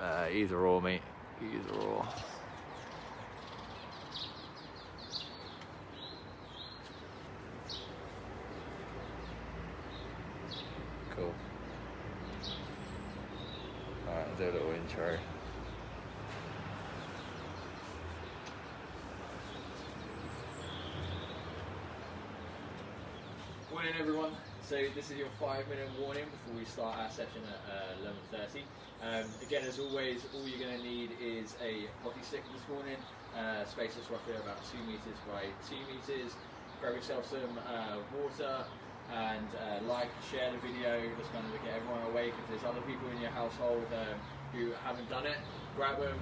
Either or, mate. Either or. Cool. Alright, I'll do a little intro. Morning everyone. So this is your 5-minute warning before we start our session at 11:30. Again, as always, all you're going to need is a hockey stick this morning. Space is roughly about 2 meters by 2 meters. Grab yourself some water and share the video. Just kind of get everyone awake. If there's other people in your household who haven't done it, grab them,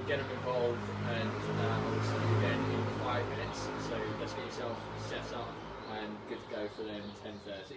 get them involved, and I'll see you again in 5 minutes. So let's get yourself set up and good to go for them 10:30.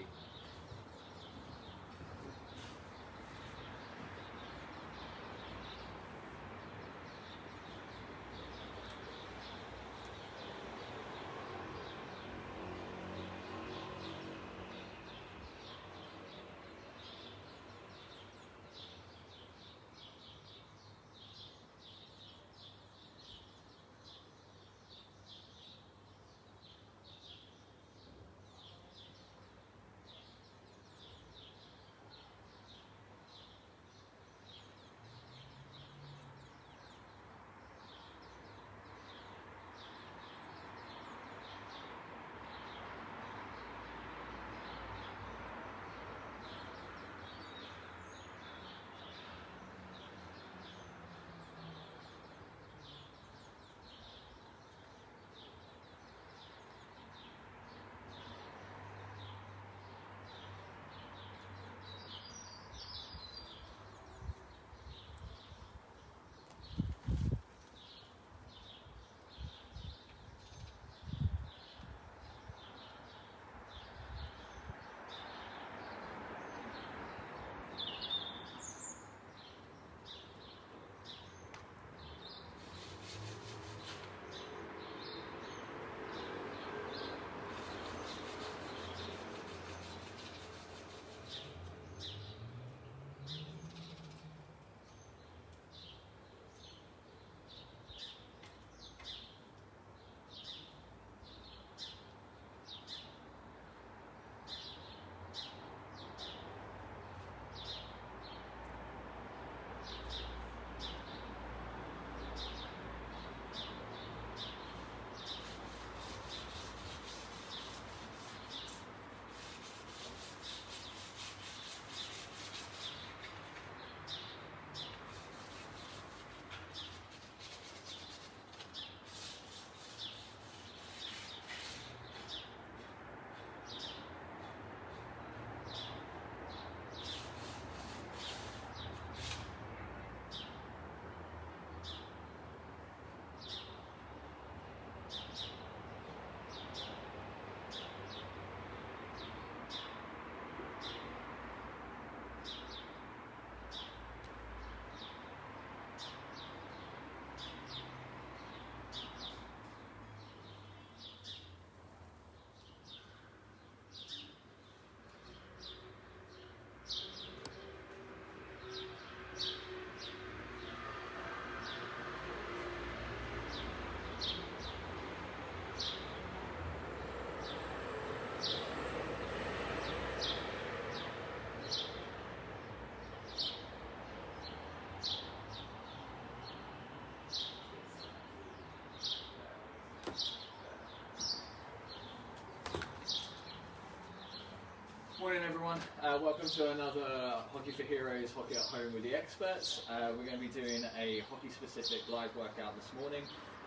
Morning everyone, welcome to another Hockey for Heroes, Hockey at Home with the Experts. We're going to be doing a hockey specific live workout this morning.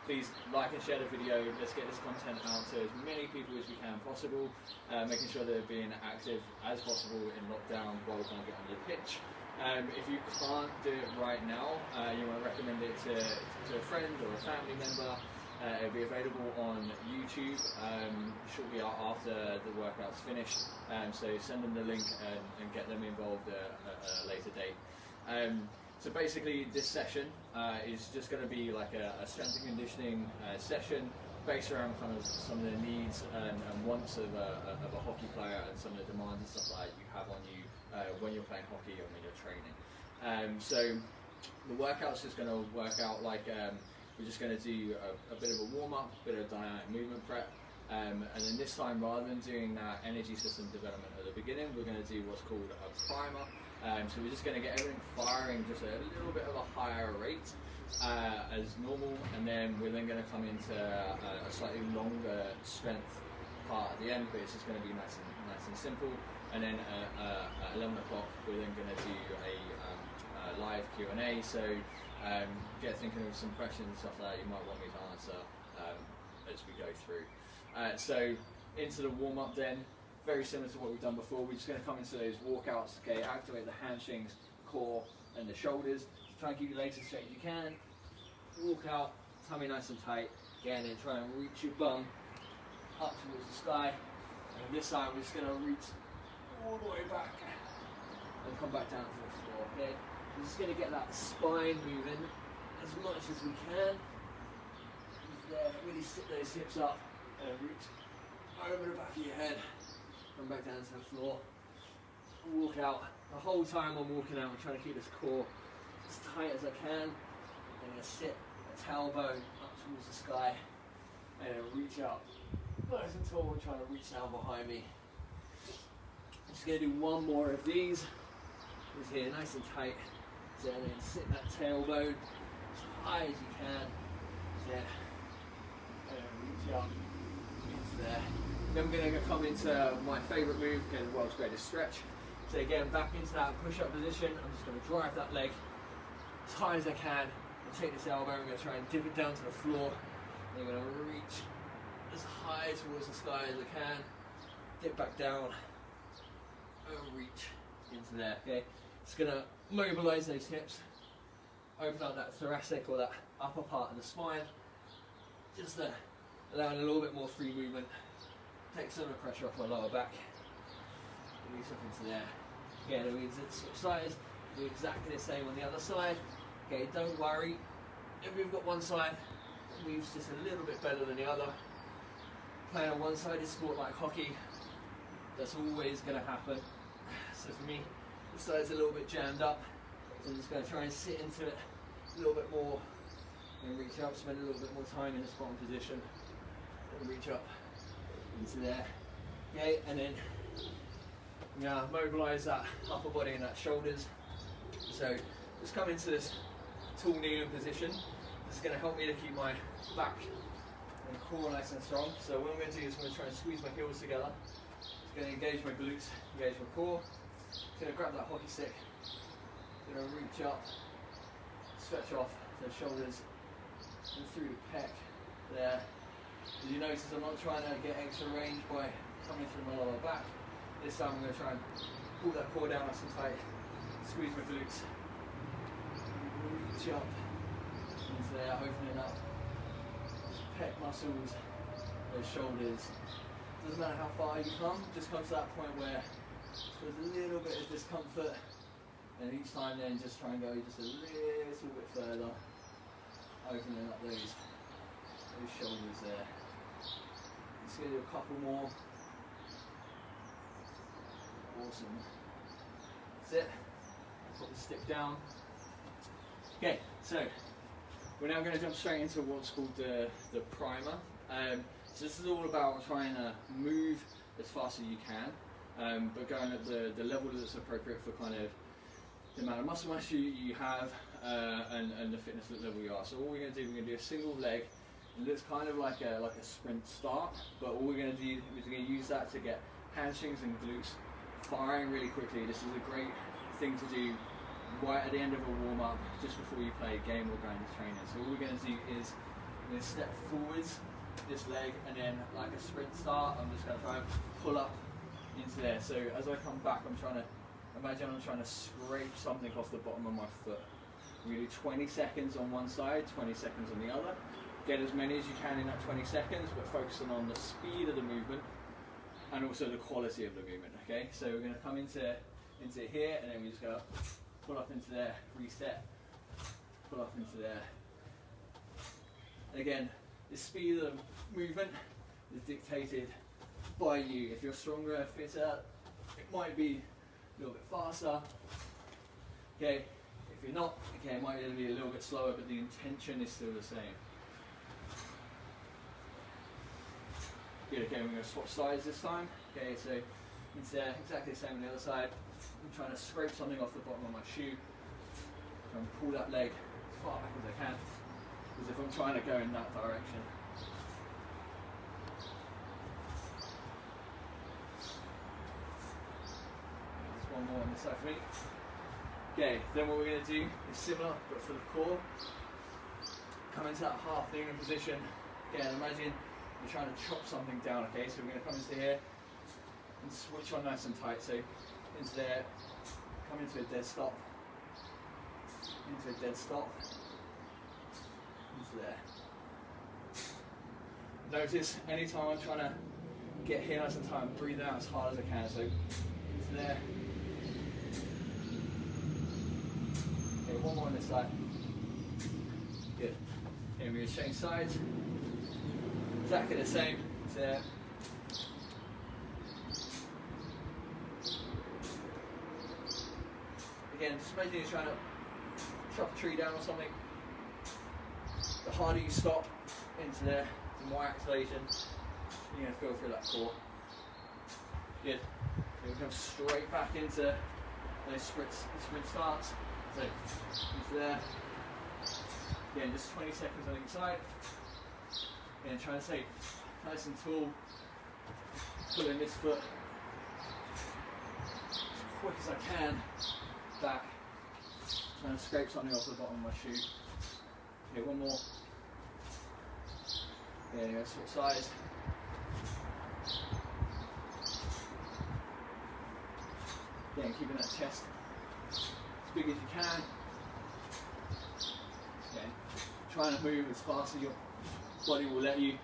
Please like and share the video, let's get this content out to as many people as we can possible, making sure they're being active as possible in lockdown while we can't get on the pitch. If you can't do it right now, you want to recommend it to a friend or a family member. It'll be available on YouTube shortly after the workout's finished, so send them the link and get them involved at a later date. So basically this session is just going to be like a strength and conditioning session based around kind of some of the needs and wants of a hockey player and some of the demands and stuff like that you have on you when you're playing hockey and when you're training. So The workout's just going to work out like we're just going to do a bit of a warm-up, a bit of dynamic movement prep, and then this time, rather than doing that energy system development at the beginning, we're going to do what's called a primer. So we're just going to get everything firing just a little bit of a higher rate as normal, and then we're then going to come into a slightly longer strength part at the end, but it's just going to be nice and simple. And then at 11 o'clock, we're then going to do a live Q&A. So get thinking of some questions and stuff like that you might want me to answer as we go through. So into the warm-up then, very similar to what we've done before. We're just going to come into those walkouts, okay, activate the hamstrings, core, and the shoulders. So try and keep your legs as straight as you can. Walk out, tummy nice and tight. Again, and try and reach your bum up towards the sky. And this time we're just going to reach all the way back and come back down to the floor, okay? We're just going to get that spine moving as much as we can. There, really sit those hips up and reach over the back of your head. Come back down to the floor. Walk out. The whole time I'm walking out, I'm trying to keep this core as tight as I can. I'm going to sit a tailbone up towards the sky and then reach up nice and tall, trying to reach down behind me. I'm just going to do one more of these. Just here, nice and tight. So then sit that tailbone as high as you can. There. And then reach up into there. Then we're going to come into my favourite move, again, the world's greatest stretch. So again, back into that push-up position. I'm just going to drive that leg as high as I can and take this elbow. I'm going to try and dip it down to the floor. And I'm going to reach as high towards the sky as I can, dip back down, and reach into there, okay? It's going to mobilise those hips, open up that thoracic or that upper part of the spine, just allowing a little bit more free movement. Take some of the pressure off my lower back. Release up into there. Again, it means it's switch sides. Do exactly the same on the other side. Okay, don't worry. If we've got one side that moves just a little bit better than the other, playing a one-sided sport like hockey, that's always going to happen. So for me, this side's a little bit jammed up. So I'm just going to try and sit into it a little bit more and reach up, spend a little bit more time in this bottom position and reach up into there. Okay, and then mobilise that upper body and that shoulders. So just come into this tall kneeling position. This is going to help me to keep my back and core nice and strong. So what I'm going to do is I'm going to try and squeeze my heels together. It's going to engage my glutes, engage my core. It's going to grab that hockey stick. It's going to reach up, stretch off the shoulders and through the pec there. As you notice, I'm not trying to get extra range by coming through my lower back. This time I'm going to try and pull that core down nice and tight, squeeze my glutes, reach up into there, opening up those pec muscles, those shoulders. Doesn't matter how far you come, just come to that point where there's a little bit of discomfort, and each time then just try and go just a little bit further, opening up those shoulders there. Just going to do a couple more. Awesome. That's it. Put the stick down. Okay, so we're now going to jump straight into what's called the primer. So this is all about trying to move as fast as you can, but going at the level that's appropriate for kind of the amount of muscle mass you have and the fitness level you are. So what we're going to do, we're going to do a single leg. It looks kind of like a sprint start, but all we're going to do is we're going to use that to get hamstrings and glutes firing really quickly. This is a great thing to do right at the end of a warm-up, just before you play a game or go into training. So all we're going to do is we're going to step forwards this leg, and then like a sprint start, I'm just going to try and pull up into there. So as I come back, I'm trying to scrape something off the bottom of my foot. We do 20 seconds on one side, 20 seconds on the other. Get as many as you can in that 20 seconds, but focusing on the speed of the movement and also the quality of the movement. Okay, so we're going to come into here, and then we just go pull up into there, reset, pull up into there. And again, the speed of the movement is dictated by you. If you're stronger, fitter, it might be a little bit faster. Okay, if If you're not, okay, it might be a little bit slower, but the intention is still the same. Good, okay, we're going to swap sides this time. Okay, so it's exactly the same on the other side. I'm trying to scrape something off the bottom of my shoe. Try and pull that leg as far back as I can, as if I'm trying to go in that direction. Just one more on this side for me. Okay, then what we're going to do is similar, but for the core. Come into that half kneeling position. Again, imagine you're trying to chop something down, okay? So we're going to come into here and switch on nice and tight. So into there, come into a dead stop, into a dead stop, into there. Notice anytime I'm trying to get here nice and tight, I'm breathing out as hard as I can. So into there. Okay, one more on this side. Good. Okay, we're going to change sides. Exactly the same. There. Again, just imagine you're trying to chop a tree down or something. The harder you stop into there, the more activation you're going to feel through that core. Good. You'll come straight back into those sprint starts. So, into there. Again, just 20 seconds on each side. And trying to stay nice and tall, pulling this foot as quick as I can back, trying to scrape something off the bottom of my shoe. Okay, one more. Yeah, anyway, switch sides. Again, keeping that chest as big as you can. Again, trying to move as fast as your body will let you,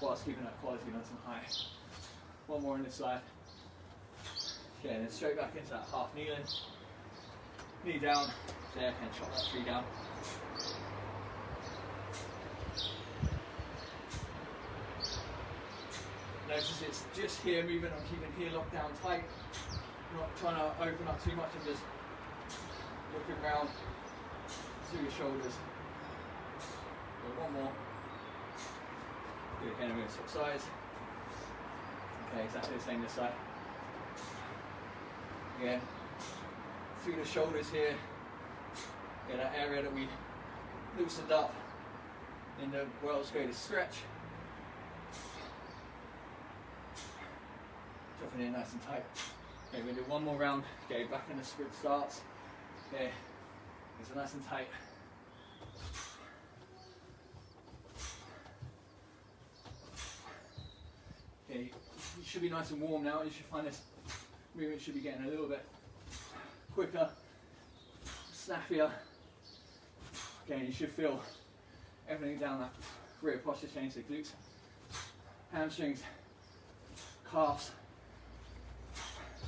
whilst keeping that quality nice and high. One more on this side. Okay, and then straight back into that half kneeling. Knee down, there, and chop that tree down. Notice it's just here moving, I'm keeping here locked down tight. Not trying to open up too much, I'm just looking around through your shoulders. One more. Good, again, I'm going to switch sides. Okay, exactly the same this side. Again, through the shoulders here. Get that area that we loosened up in the world's greatest stretch. Dropping in nice and tight. Okay, we're going to do one more round. Okay, back in the sprint starts. Okay, it's nice and tight. Okay, you should be nice and warm now. You should find this movement should be getting a little bit quicker, snappier. Okay, you should feel everything down that rear posture change, so glutes, hamstrings, calves,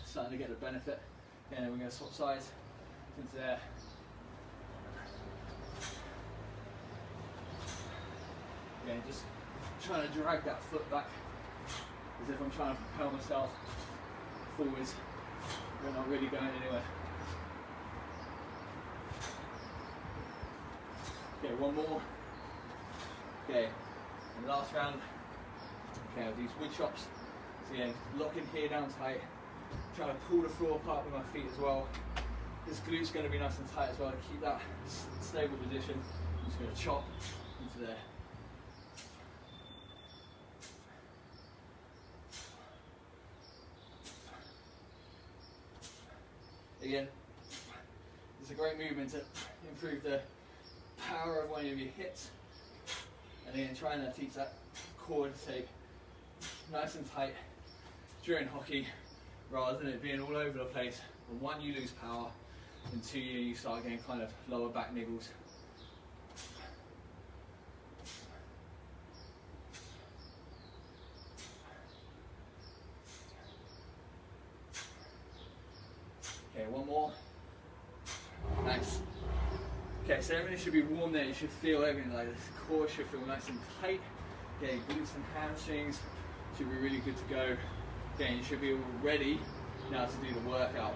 starting to get the benefit. Okay, and then we're going to swap sides into there. Okay, just trying to drag that foot back as if I'm trying to propel myself forwards. We're not really going anywhere. Okay, one more. Okay, and last round. Okay, I'll do wood chops. So yeah, locking here down tight. Trying to pull the floor apart with my feet as well. This glute's going to be nice and tight as well to keep that stable position. I'm just going to chop into there. Again, it's a great movement to improve the power of one of your hips, and again trying to teach that core to stay nice and tight during hockey, rather than it being all over the place. And one, you lose power, and two, you start getting kind of lower back niggles. Okay, one more. Nice. Okay, so everything should be warm there. You should feel everything, like this core should feel nice and tight. Okay, glutes and hamstrings should be really good to go. Okay, you should be all ready now to do the workout.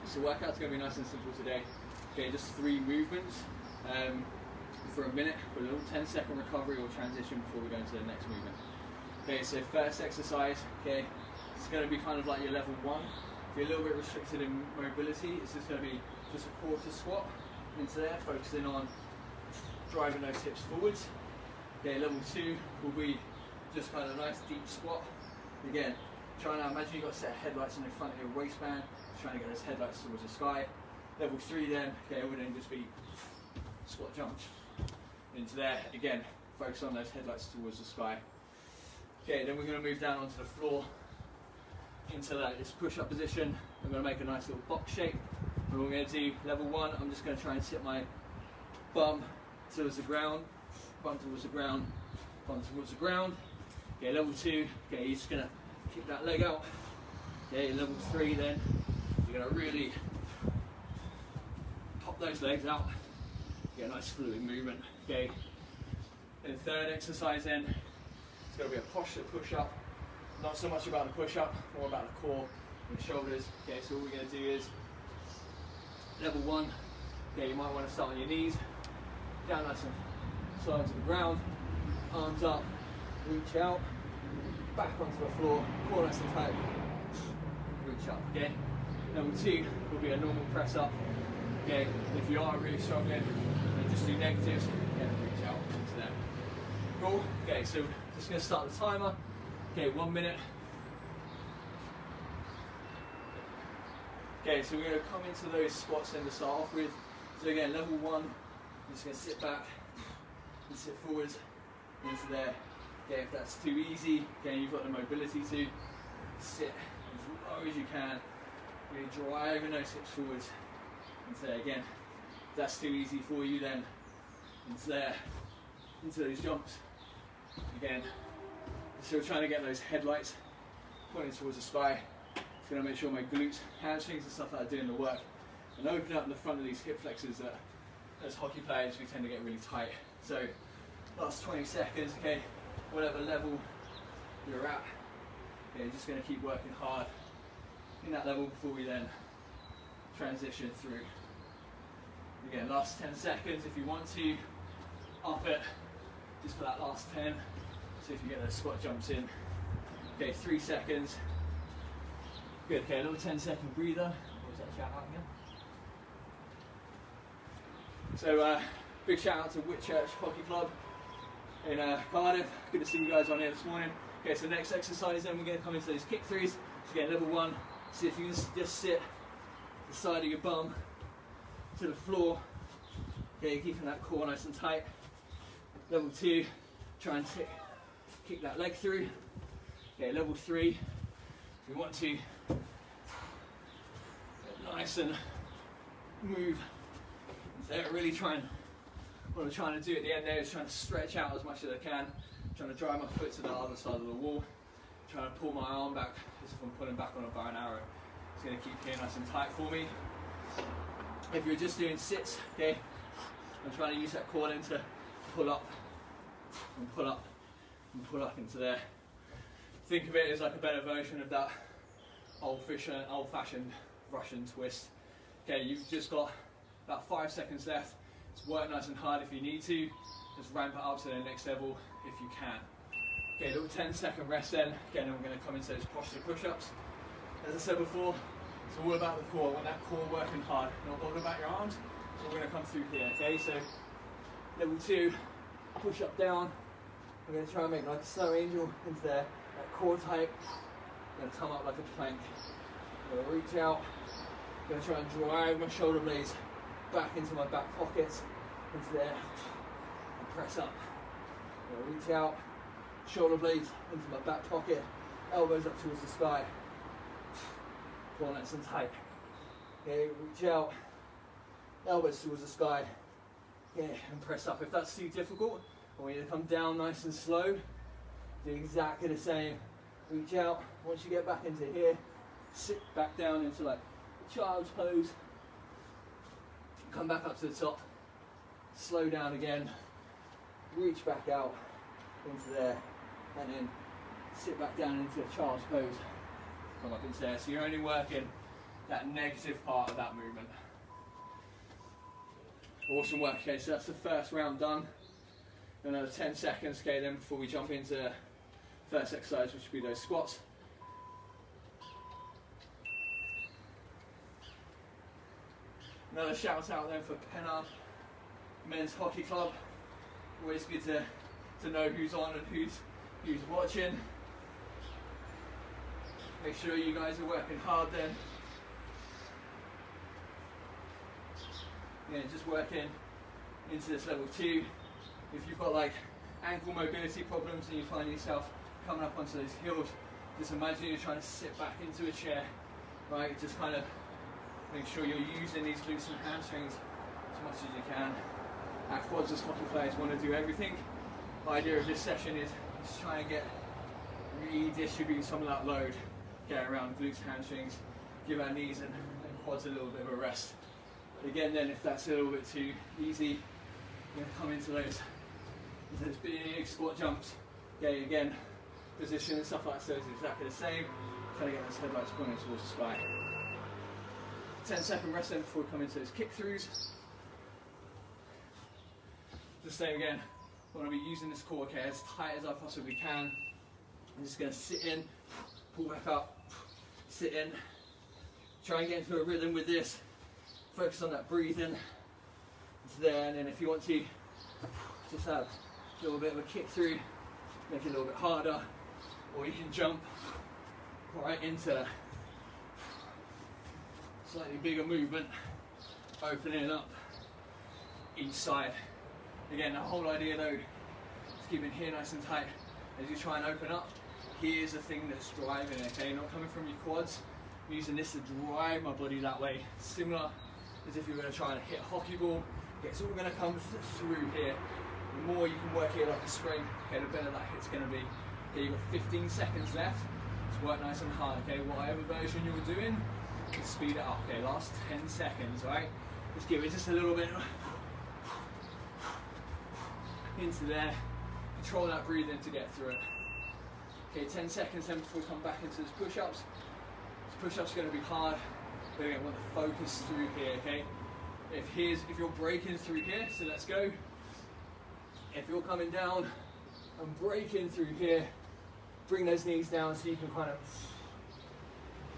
So workout's going to be nice and simple today. Okay, just 3 movements for a minute, with a little 10-second recovery or transition before we go into the next movement. Okay, so first exercise, okay, it's going to be kind of like your level 1. If you're a little bit restricted in mobility, it's just going to be just a quarter squat into there, focusing on driving those hips forwards. Okay, level 2 will be just kind of a nice deep squat. Again, trying to imagine you've got a set of headlights in the front of your waistband, trying to get those headlights towards the sky. Level 3 then, okay, would then just be squat jumps into there. Again, focus on those headlights towards the sky. Okay, then we're going to move down onto the floor into this push-up position. I'm going to make a nice little box shape. And we're going to do level 1. I'm just going to try and sit my bum towards the ground, bum towards the ground, bum towards the ground. Okay, level 2. Okay, you're just going to kick that leg out. Okay, level 3 then, you're going to really pop those legs out. Get a nice fluid movement. Okay, and the third exercise then, it's going to be a posture push-up. Not so much about the push-up, more about the core and the shoulders. Okay, so what we're going to do is level 1. Okay, you might want to start on your knees, down nice and slow onto the ground, arms up, reach out, back onto the floor, core nice and tight, reach up. Okay, level 2 will be a normal press up. Okay, if you are really struggling, then just do negatives and reach out into there. Cool. Okay, so just going to start the timer. Okay, 1 minute. Okay, so we're going to come into those squats then to start off with. So again, level 1, I'm just going to sit back and sit forwards into there. Okay, if that's too easy, again, you've got the mobility to sit as low as you can. Really driving those hips forwards into there. Again, if that's too easy for you, then into there, into those jumps. Again, still trying to get those headlights pointing towards the sky. It's going to make sure my glutes, hamstrings and stuff like that are doing the work, and open up in the front of these hip flexors that as hockey players we tend to get really tight. So last 20 seconds, okay, whatever level you're at, okay, you're just going to keep working hard in that level before we then transition through. Again, last 10 seconds if you want to up it just for that last 10. See if you get those squat jumps in. Okay, 3 seconds. Good, okay, a little 10-second breather. What was that shout out again? So, big shout out to Whitchurch Hockey Club in Cardiff. Good to see you guys on here this morning. Okay, so next exercise then we're going to come into those kick throughs. So again, level 1, see if you can just sit the side of your bum to the floor. Okay, keeping that core nice and tight. Level 2, try and kick that leg through. Okay, level 3, if you want to get nice and move there, really what I'm trying to do at the end there is trying to stretch out as much as I can, trying to drive my foot to the other side of the wall, trying to pull my arm back as if I'm pulling back on a bow and arrow. It's going to keep here nice and tight for me. If you're just doing sits, okay, I'm trying to use that core then to pull up and pull up and pull up into there. Think of it as like a better version of that old-fashioned Russian twist. Okay, you've just got about 5 seconds left. Just work nice and hard if you need to. Just ramp it up to the next level if you can. Okay, a little 10-second rest then. Again, we're going to come into those posture push-ups. As I said before, it's all about the core. I want that core working hard, not all about your arms. So we're going to come through here, okay? So, level 2, push up down. I'm going to try and make like a slow angel into there. That core tight. I'm going to come up like a plank. I'm going to reach out. I'm going to try and drive my shoulder blades back into my back pockets, into there, and press up. I'm going to reach out, shoulder blades into my back pocket, elbows up towards the sky. Core nice and tight. Okay, reach out, elbows towards the sky. Okay, and press up. If that's too difficult, I want you to come down nice and slow. Do exactly the same. Reach out. Once you get back into here, sit back down into like a child's pose. Come back up to the top. Slow down again. Reach back out into there, and then sit back down into a child's pose. Come up into there. So you're only working that negative part of that movement. Awesome work. Okay, so that's the first round done. Another 10 seconds, okay, then before we jump into the first exercise, which will be those squats. Another shout out then for Penna Men's Hockey Club. Always good to know who's on and who's watching. Make sure you guys are working hard then. Yeah, just working into this level 2. If you've got like ankle mobility problems and you find yourself coming up onto those heels, just imagine you're trying to sit back into a chair, right? Just kind of make sure you're using these glutes and hamstrings as much as you can. Our quads as hockey players want to do everything. The idea of this session is to try and redistribute some of that load, get around glutes, hamstrings, give our knees and quads a little bit of a rest. Again then, if that's a little bit too easy, you're going to come into those big squat jumps. Okay, again, position and stuff like that is exactly the same. Trying to get those headlights pointing towards the sky. 10-second rest then before we come into those kick throughs. The same again, I want to be using this core, okay, as tight as I possibly can. I'm just going to sit in, pull back up, sit in, try and get into a rhythm with this. Focus on that breathing. It's there, and then if you want to, just have a little bit of a kick through, make it a little bit harder, or you can jump right into slightly bigger movement, opening up each side. Again, the whole idea though is keeping here nice and tight as you try and open up. Here's the thing that's driving it, okay? Not coming from your quads. I'm using this to drive my body that way. Similar as if you're going to try and hit a hockey ball. Okay, it's all going to come through here. The more you can work here like a spring, okay, the better that hit's going to be. Okay, you've got 15 seconds left. Just work nice and hard, okay? Whatever version you're doing, just speed it up, okay? Last 10 seconds, right? Just give it just a little bit into there. Control that breathing to get through it. Okay, 10 seconds then before we come back into this push-ups. This push-ups are going to be hard. We're going to want to focus through here, okay? If you're breaking through here, so let's go. If you're coming down and breaking through here, bring those knees down so you can kind of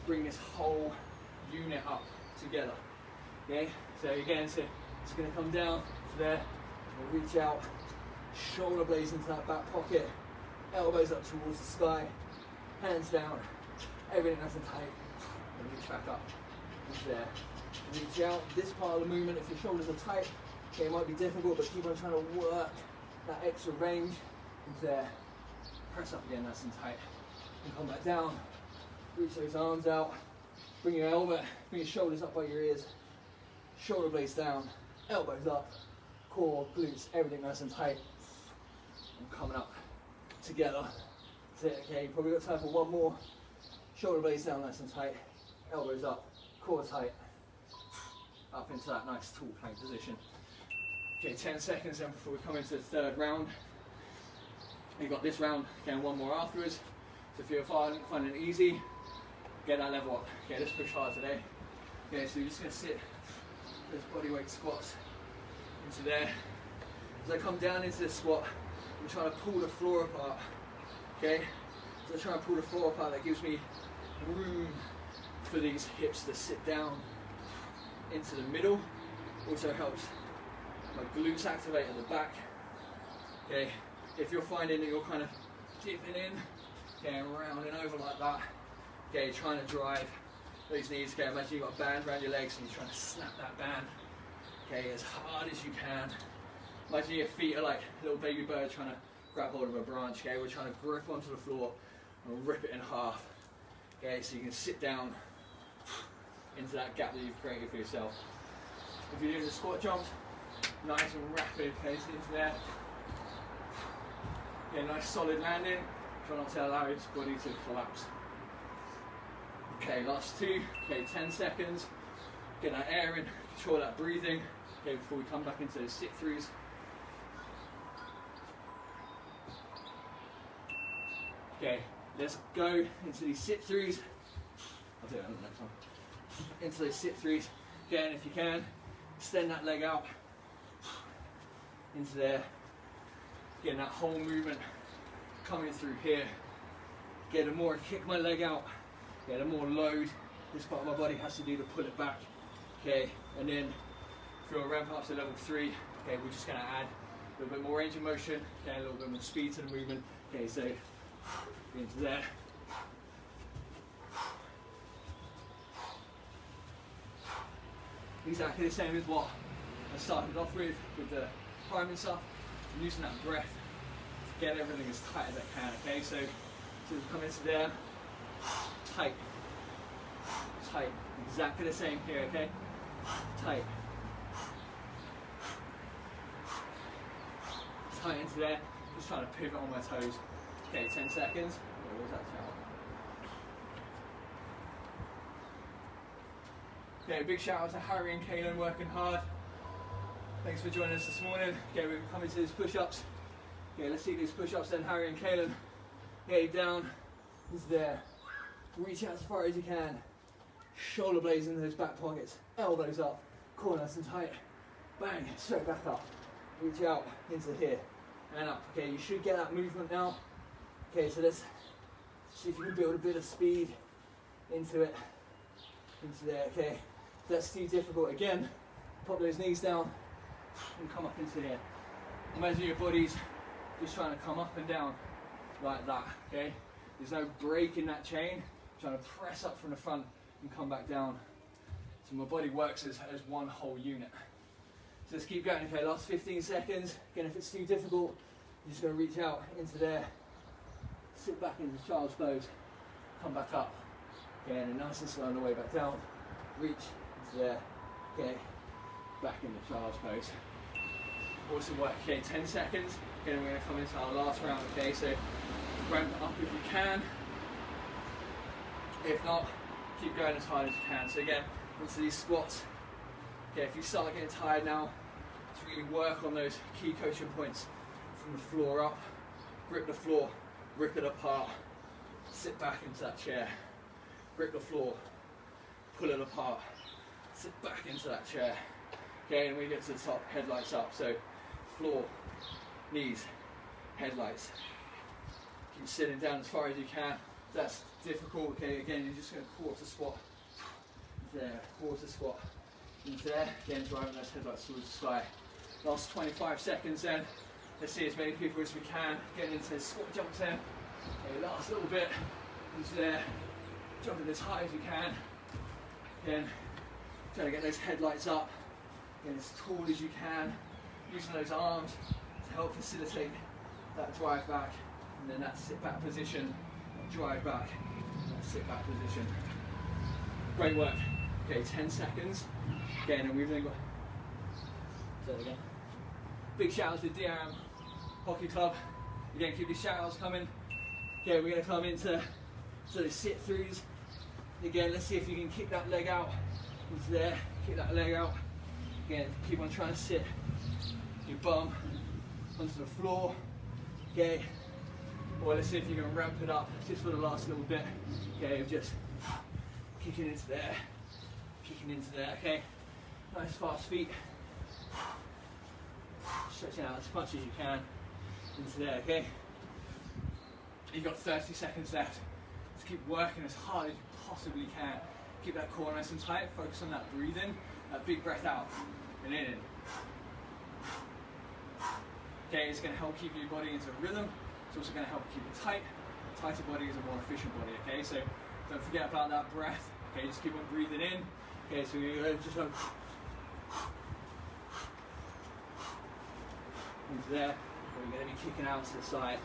bring this whole unit up together. Okay, so again, so it's going to come down to there, we'll reach out, shoulder blades into that back pocket, elbows up towards the sky, hands down, everything nice and tight, and reach back up. There. Reach out. This part of the movement, if your shoulders are tight, okay, it might be difficult, but keep on trying to work that extra range. Into there. Press up again, nice and tight. And come back down. Reach those arms out. Bring your shoulders up by your ears. Shoulder blades down. Elbows up. Core, glutes, everything nice and tight. And coming up together. That's it. Okay, probably got time for one more. Shoulder blades down, nice and tight. Elbows up. Core tight, up into that nice tall plank position. Okay, 10 seconds then before we come into the third round. You've got this round, again, one more afterwards. So if you're finding it easy, get that level up. Okay, let's push hard today. Okay, so you're just going to sit those bodyweight squats into there. As I come down into this squat, I'm trying to pull the floor apart. Okay, so I try and pull the floor apart. That gives me room for these hips to sit down into the middle. Also helps my glutes activate at the back. Okay, if you're finding that you're kind of dipping in, okay, and rounding over like that, okay, trying to drive those knees. Okay, imagine you've got a band around your legs and you're trying to snap that band, okay, as hard as you can. Imagine your feet are like a little baby bird trying to grab hold of a branch. Okay, we're trying to grip onto the floor and rip it in half. Okay, so you can sit down into that gap that you've created for yourself. If you're doing the squat jumps, nice and rapid, okay, so into there. Yeah, nice solid landing. Try not to allow your body to collapse. Okay, last two. Okay, 10 seconds. Get that air in, control that breathing. Okay, before we come back into those sit-throughs. Okay, let's go into these sit-throughs. I'll do it on the next one. into those sit throughs. Again, if you can, extend that leg out into there. Getting that whole movement coming through here. Get the more I kick my leg out, the more load this part of my body has to do to pull it back. Okay, and then if you'll ramp up to level 3, okay, we're just gonna add a little bit more range of motion, okay, a little bit more speed to the movement. Okay, so into there. Exactly the same as what I started off with the priming stuff. I'm using that breath to get everything as tight as I can, okay? So come into there, tight, tight. Exactly the same here, okay? Tight. Tight into there, just trying to pivot on my toes. Okay, 10 seconds. What was that sound? Okay, big shout out to Harry and Kaylin working hard. Thanks for joining us this morning. Okay, we're coming to these push-ups. Okay, let's see these push-ups then, Harry and Kaylin. Okay, down is there. Reach out as far as you can. Shoulder blades into those back pockets. Elbows up, core nice and tight. Bang, straight back up. Reach out into here and up. Okay, you should get that movement now. Okay, so let's see if you can build a bit of speed into it. Into there, okay. If that's too difficult, again, pop those knees down and come up into here. Imagine your body's just trying to come up and down like that, okay? There's no break in that chain. Trying to press up from the front and come back down. So my body works as one whole unit. So let's keep going, okay? Last 15 seconds. Again, if it's too difficult, you're just gonna reach out into there, sit back into child's pose, come back up. Okay, and nice and slow on the way back down. Reach into there, okay? Back into child's pose. Awesome work, okay, 10 seconds. Again, we're gonna come into our last round, okay? So ramp it up if you can. If not, keep going as hard as you can. So again, into these squats. Okay, if you start getting tired now, to really work on those key coaching points from the floor up. Grip the floor, rip it apart, sit back into that chair. Grip the floor, pull it apart, sit back into that chair. Okay, and we get to the top, headlights up. So floor, knees, headlights. Keep sitting down as far as you can. If that's difficult, okay, again, you're just going to quarter squat. There, quarter squat. Into there, again, driving those headlights towards the sky. Last 25 seconds then. Let's see as many people as we can getting into squat jumps then. Okay, last little bit. Into there, jumping as high as you can. Again, trying to get those headlights up. Again, as tall as you can. Using those arms to help facilitate that drive back. And then that sit back position, drive back, that sit back position. Great work. Okay, 10 seconds. Again, and we've then got, say that again. Big shout out to DRM Hockey Club. Again, keep these shout outs coming. Okay, we're gonna come into the sit throughs. Again, let's see if you can kick that leg out into there, kick that leg out. Again, keep on trying to sit your bum onto the floor. Okay, or let's see if you can ramp it up just for the last little bit. Okay, of just kicking into there, okay. Nice fast feet. Stretching out as much as you can into there, okay. You've got 30 seconds left. Just keep working as hard as you possibly can. Keep that core nice and tight. Focus on that breathing. That big breath out and in. Okay, it's going to help keep your body into rhythm. It's also going to help keep it tight. A tighter body is a more efficient body, okay? So don't forget about that breath. Okay, just keep on breathing in. Okay, so you're going to just into there. We're going to be kicking out to the side.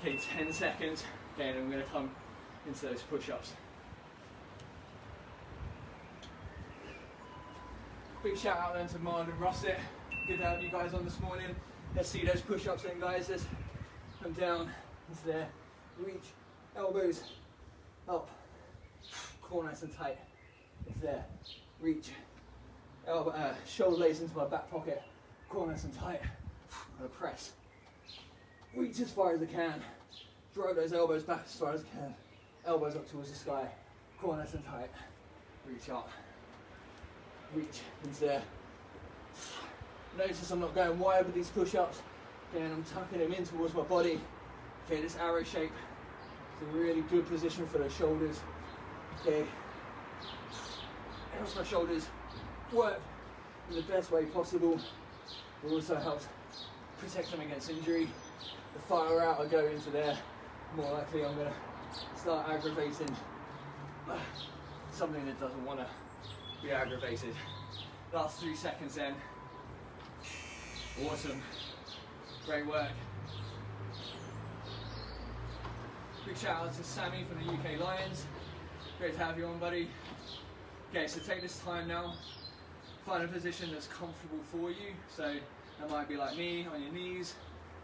Okay, 10 seconds. Okay, and then we're going to come into those push-ups. Big shout out then to Marlon and Russet. Good to have you guys on this morning. Let's see those push-ups then, guys. Let's come down into there. Reach, elbows up, core nice and tight. It's there. Reach, elbow, shoulder blades into my back pocket, core nice and tight. I'm gonna press. Reach as far as I can. Drive those elbows back as far as I can. Elbows up towards the sky. Core nice and tight. reach up, reach into there. Notice I'm not going wide with these push-ups. Okay, and I'm tucking them in towards my body. Okay, this arrow shape is a really good position for those shoulders. Okay, it helps my shoulders work in the best way possible. It also helps protect them against injury. The farther out I go into there, more likely I'm going to start aggravating something that doesn't want to be aggravated. Last 3 seconds then. Awesome. Great work. Big shout out to Sammy from the UK Lions. Great to have you on, buddy. Okay, so take this time now. Find a position that's comfortable for you. So that might be like me, on your knees,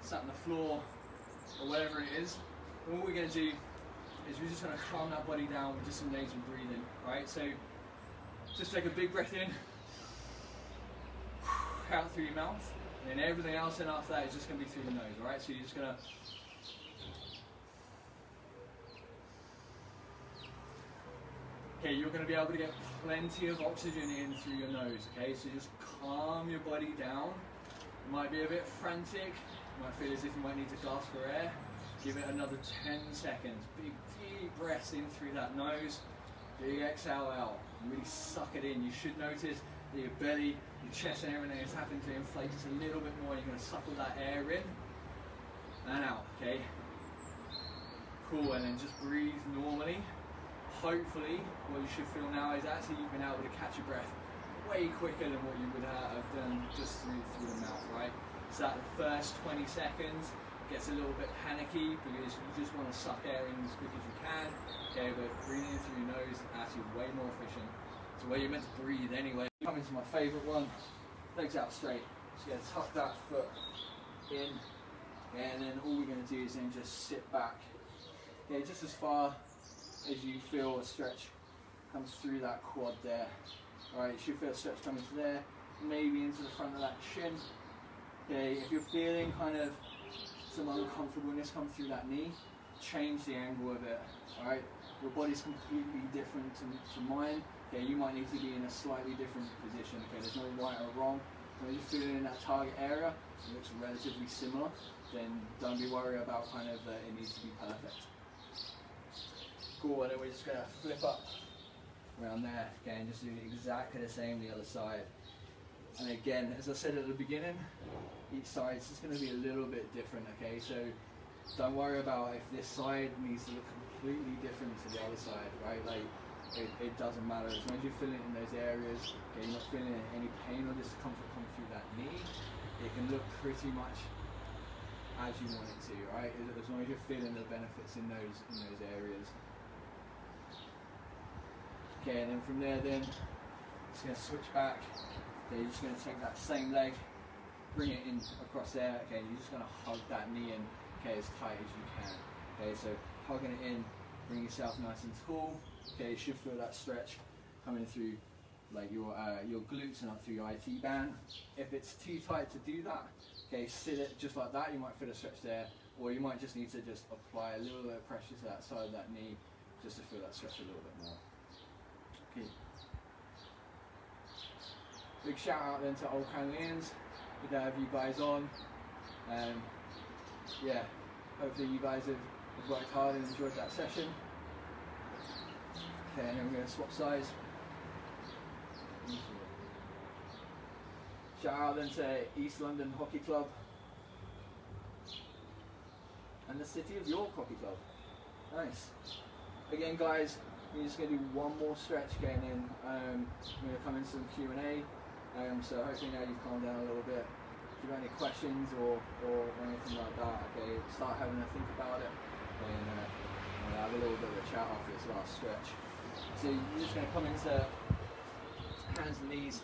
sat on the floor, or whatever it is. And what we're going to do is we're just going to calm that body down with just some nasal breathing, right? So just take a big breath in, out through your mouth, and then everything else then after that is just going to be through the nose, all right? So you're just going to okay, you're going to be able to get plenty of oxygen in through your nose, okay? So just calm your body down. You might be a bit frantic, you might feel as if you might need to gasp for air. Give it another 10 seconds. Big deep breaths in through that nose. Big exhale out. Really suck it in. You should notice that your belly, your chest and everything is having to inflate just a little bit more. You're going to suck all that air in and out, okay? Cool, and then just breathe normally. Hopefully, what you should feel now is actually you've been able to catch your breath way quicker than what you would have done just through the mouth, right? So that first 20 seconds gets a little bit panicky because you just want to suck air in as quick as you can. Okay, but breathing through your nose is actually way more efficient. It's the way you're meant to breathe anyway. Coming to my favourite one, legs out straight. Just going to tuck that foot in, and then all we're going to do is then just sit back. Okay, just as far as you feel a stretch comes through that quad there. Alright, you should feel a stretch coming to there, maybe into the front of that shin. Okay, if you're feeling kind of some uncomfortableness come through that knee, change the angle of it. Alright, your body's completely different to mine. Okay, you might need to be in a slightly different position. Okay, there's no right or wrong. When you're feeling in that target area, it looks relatively similar, then don't be worried about kind of that it needs to be perfect. Cool, and then we're just going to flip up around there, okay, and just do exactly the same the other side. And again, as I said at the beginning, each side is just going to be a little bit different, okay, so don't worry about if this side needs to look completely different to the other side, right, like it doesn't matter, as long as you're feeling it in those areas, okay, you're not feeling any pain or discomfort come through that knee, it can look pretty much as you want it to, right, as long as you're feeling the benefits in those areas. Okay, and then from there then, just going to switch back. Okay, you're just going to take that same leg, bring it in across there. Okay, you're just going to hug that knee in, okay, as tight as you can. Okay, so hugging it in, bring yourself nice and tall. Okay, you should feel that stretch coming through like your glutes and up through your IT band. If it's too tight to do that, okay, sit it just like that. You might feel a stretch there, or you might just need to just apply a little bit of pressure to that side of that knee just to feel that stretch a little bit more. Okay. Big shout out then to Old Cranleans. Good to have you guys on. Yeah, hopefully you guys have worked hard and enjoyed that session. Okay, and then we're going to swap sides. Shout out then to East London Hockey Club and the City of York Hockey Club. Nice. Again, guys, we're just going to do one more stretch getting in. I'm going to come into some Q&A, so hopefully now you've calmed down a little bit. If you've got any questions or anything like that, okay, start having a think about it, and we'll have a little bit of a chat after this last stretch. So you're just going to come into hands and knees,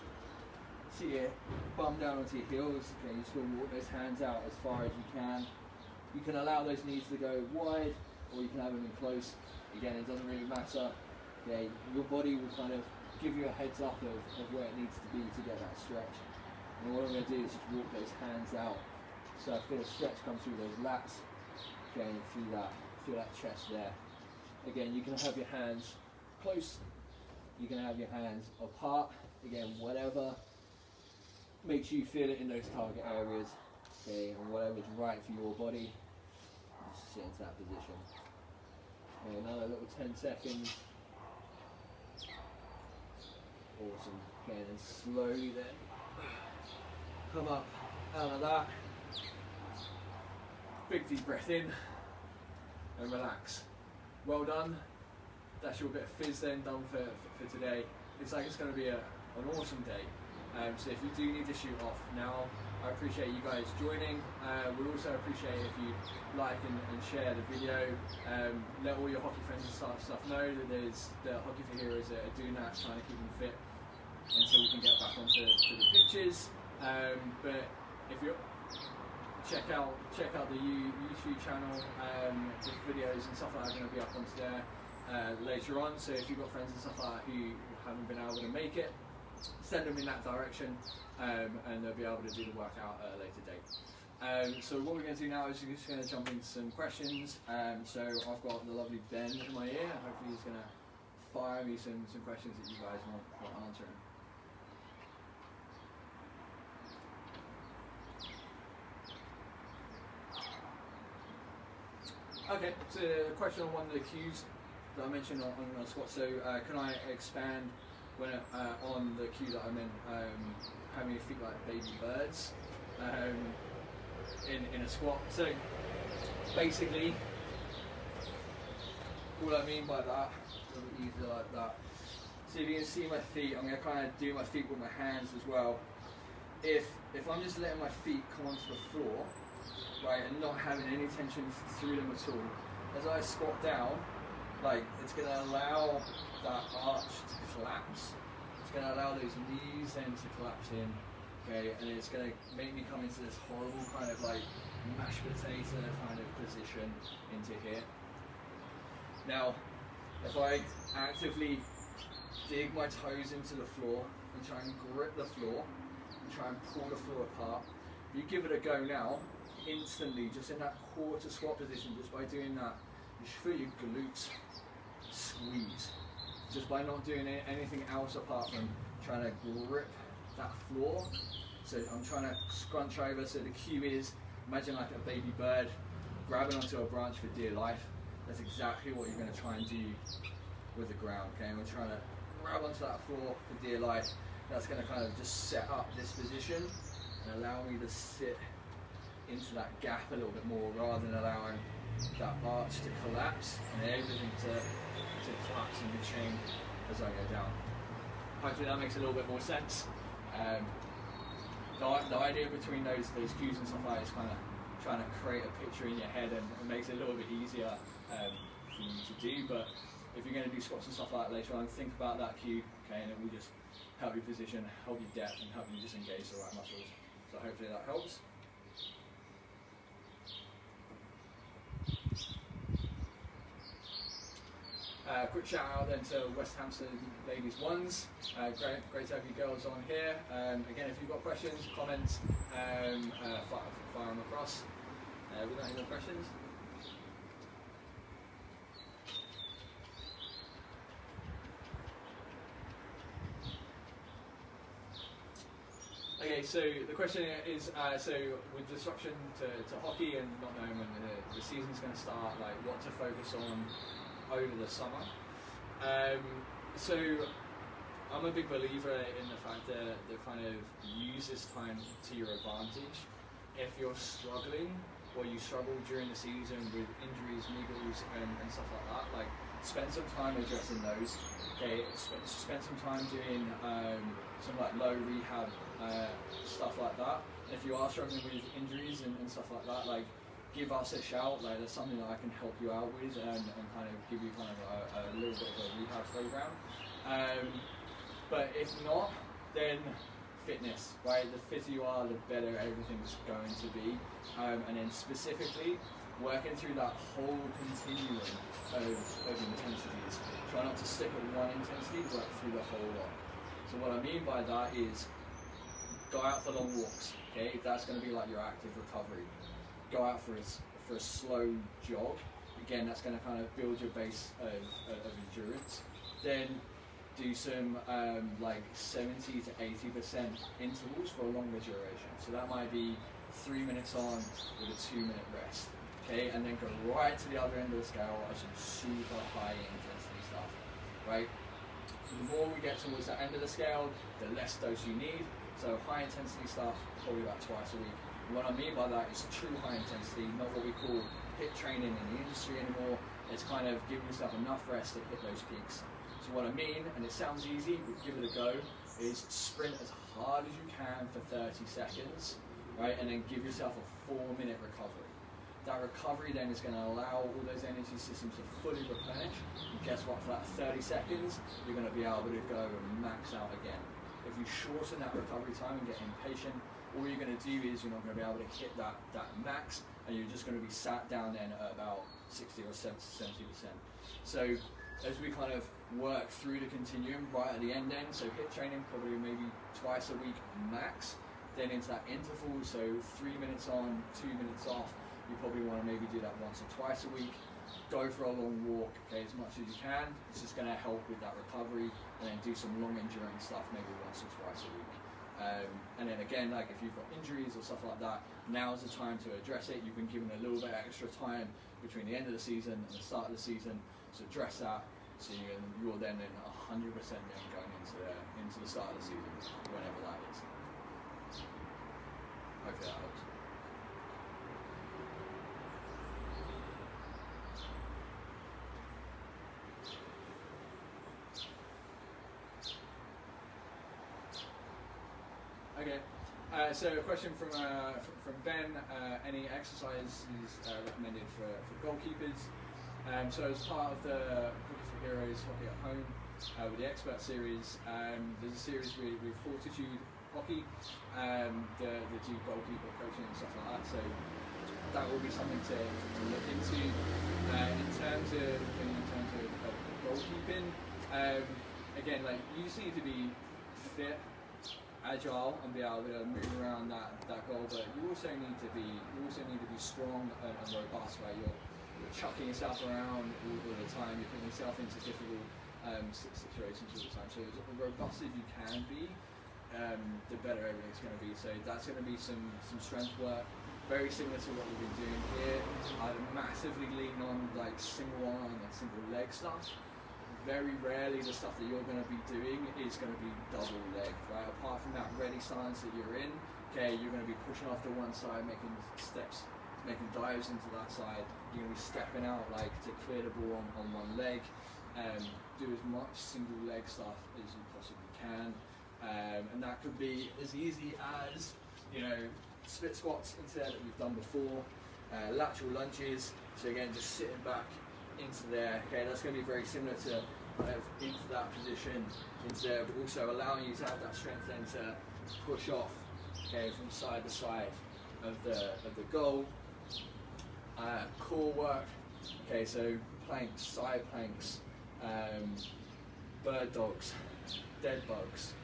see your bum down onto your heels, okay, you're just going to walk those hands out as far as you can. You can allow those knees to go wide, or you can have them in close. Again, it doesn't really matter. Okay, your body will kind of give you a heads up of where it needs to be to get that stretch. And what I'm going to do is just walk those hands out. So I feel a stretch come through those lats, going through that chest there. Again, you can have your hands close You can have your hands apart, again, whatever makes you feel it in those target areas, okay, and whatever's right for your body, just sit into that position. Okay, another little 10 seconds. Awesome. Okay, and then slowly then come up out of that. Big deep breath in and relax. Well done. That's your bit of fizz then done for today. Looks like it's going to be an awesome day. So if you do need to shoot off now, I appreciate you guys joining. We also appreciate if you like and share the video. Let all your hockey friends and stuff know that there's the Hockey for Heroes are doing that, trying to keep them fit until we can get back onto the pitches. But if you check out the YouTube channel, the videos and stuff like that are going to be up onto there later on. So if you've got friends and stuff like that who haven't been able to make it, send them in that direction, and they'll be able to do the workout at a later date. So what we're going to do now is we're just going to jump into some questions. So I've got the lovely Ben in my ear. Hopefully he's going to fire me some questions that you guys want answering. Okay, so a question on one of the cues that I mentioned on the squat. So can I expand when on the cue that I meant having your feet like baby birds in a squat? So basically, all I mean by that, a little easier like that. So if you can see my feet, I'm going to kind of do my feet with my hands as well. If I'm just letting my feet come onto the floor, right, and not having any tension through them at all, as I squat down, like, it's going to allow that arch to collapse. It's going to allow those knees then to collapse in, okay, and it's going to make me come into this horrible kind of like mashed potato kind of position into here. Now, if I actively dig my toes into the floor and try and grip the floor and try and pull the floor apart, if you give it a go now, instantly, just in that quarter squat position, just by doing that, you should feel your glutes squeeze. Just by not doing anything else apart from trying to grip that floor. So I'm trying to scrunch over, so the cue is, imagine like a baby bird grabbing onto a branch for dear life. That's exactly what you're going to try and do with the ground, okay? And we're trying to grab onto that floor for dear life. That's going to kind of just set up this position and allow me to sit into that gap a little bit more, rather than allowing that arch to collapse and everything to collapse in the chain as I go down. Hopefully that makes a little bit more sense. The idea between those cues and stuff like that is kind of trying to create a picture in your head, and it makes it a little bit easier for you to do. But if you're going to do squats and stuff like that later on, think about that cue, okay, and it will just help you position, help you depth, and help you just engage the right muscles. So hopefully that helps. Quick shout out then to West Hampstead Ladies Ones. Great to have you girls on here. Again, if you've got questions, comments, fire them across. We got any more questions? Okay, so the question is, so with disruption to hockey and not knowing when the season's going to start, like what to focus on over the summer. So I'm a big believer in the fact that kind of use this time to your advantage. If you're struggling, or you struggle during the season with injuries, niggles, and stuff like that, like spend some time addressing those. Okay, spend some time doing some like low rehab stuff like that. If you are struggling with injuries and stuff like that, like give us a shout. Like there's something that I can help you out with and kind of give you kind of a little bit of a rehab program. But if not, then fitness, right? The fitter you are, the better everything's going to be. And then specifically, working through that whole continuum of intensities. Try not to stick at one intensity, work through the whole lot. So what I mean by that is, go out for long walks, okay? If that's going to be like your active recovery. Go out for a slow jog. Again, that's going to kind of build your base of endurance. Then do some like 70 to 80% intervals for a longer duration. So that might be 3 minutes on with a 2-minute rest. Okay, and then go right to the other end of the scale as some super high intensity stuff, right? The more we get towards that end of the scale, the less dose you need. So high intensity stuff, probably about twice a week. And what I mean by that is true high intensity, not what we call HIIT training in the industry anymore. It's kind of giving yourself enough rest to hit those peaks. So what I mean, and it sounds easy, but give it a go, is sprint as hard as you can for 30 seconds, right? And then give yourself a 4-minute recovery. That recovery then is going to allow all those energy systems to fully replenish. And guess what? For that 30 seconds, you're going to be able to go and max out again. If you shorten that recovery time and get impatient, all you're going to do is you're not going to be able to hit that max, and you're just going to be sat down then at about 60 or 70%. So as we kind of work through the continuum right at the end then, so HIIT training probably maybe twice a week max, then into that interval, so 3 minutes on, 2 minutes off. You probably want to maybe do that once or twice a week. Go for a long walk, okay, as much as you can. It's just going to help with that recovery, and then do some long endurance stuff maybe once or twice a week. And then again, like if you've got injuries or stuff like that, now's the time to address it. You've been given a little bit extra time between the end of the season and the start of the season, so address that. So you're then in 100% then going into the start of the season, whenever that is. Hopefully that helps. Okay, so a question from Ben, any exercises recommended for goalkeepers? So as part of the Hockey for Heroes Hockey at Home with the Expert series, there's a series with Fortitude Hockey, the goalkeeper coaching and stuff like that, so that will be something to look into. In terms of goalkeeping, again, like you just need to be fit, agile, and be able to move around that goal, but you also need to be strong and robust, right? You're chucking yourself around all the time, you're putting yourself into difficult situations all the time. So as robust as you can be, the better everything's going to be. So that's going to be some strength work, very similar to what we've been doing here. I'd massively lean on like single arm and single leg stuff. Very rarely the stuff that you're going to be doing is going to be double leg, right? Apart from that ready stance that you're in, okay, you're going to be pushing off to one side, making steps, making dives into that side. You're going to be stepping out like to clear the ball on one leg. Do as much single leg stuff as you possibly can, and that could be as easy as, you know, split squats into there that we've done before, lateral lunges. So again, just sitting back into there. Okay, that's going to be very similar to into that position, into there, but also allowing you to have that strength then to push off, okay, from side to side of the goal. Core work. Okay, so planks, side planks, bird dogs, dead bugs,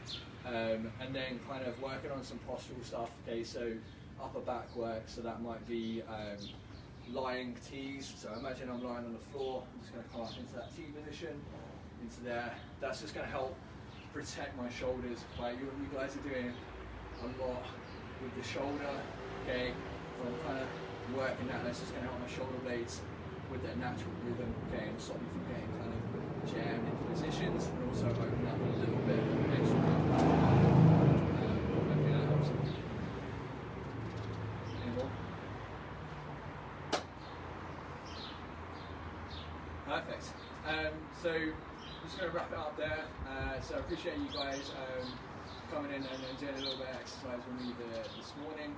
and then kind of working on some postural stuff. Okay, so upper back work. So that might be lying tees. So imagine I'm lying on the floor. I'm just going to come up into that T position, into there. That's just going to help protect my shoulders. Right, you guys are doing a lot with the shoulder. Okay, so I'm kind of working that. That's just going to help my shoulder blades with their natural rhythm. Okay, and stop me from getting kind of jammed into positions, and also open up a little bit of extra movement. Hopefully that helps. Any more? Perfect. So I'm just going to wrap it up there. So I appreciate you guys coming in and doing a little bit of exercise with me this morning.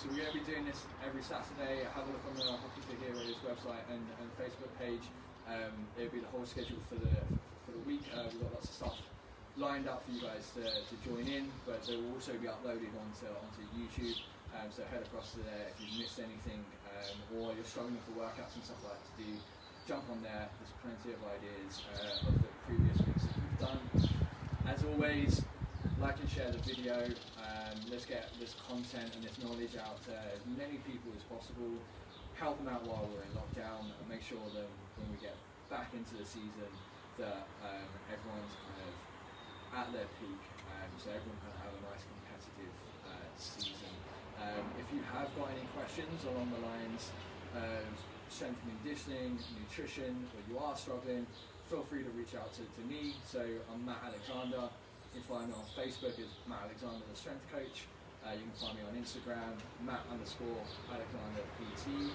So we're going to be doing this every Saturday. Have a look on the Hockey for Heroes website and Facebook page. It'll be the whole schedule for the week. We've got lots of stuff lined up for you guys to join in, but they will also be uploaded onto YouTube. So head across to there if you've missed anything, or you're struggling for workouts and stuff like that to do. Jump on there. There's plenty of ideas of the previous weeks that we've done. As always, like and share the video. Let's get this content and this knowledge out to as many people as possible. Help them out while we're in lockdown, and make sure that when we get back into the season, that everyone's kind of at their peak, so everyone can have a nice competitive season. If you have got any questions along the lines of strength and conditioning, nutrition, or you are struggling, feel free to reach out to me. So I'm Matt Alexander. You can find me on Facebook as Matt Alexander, the strength coach. You can find me on Instagram, Matt_Alexander PT.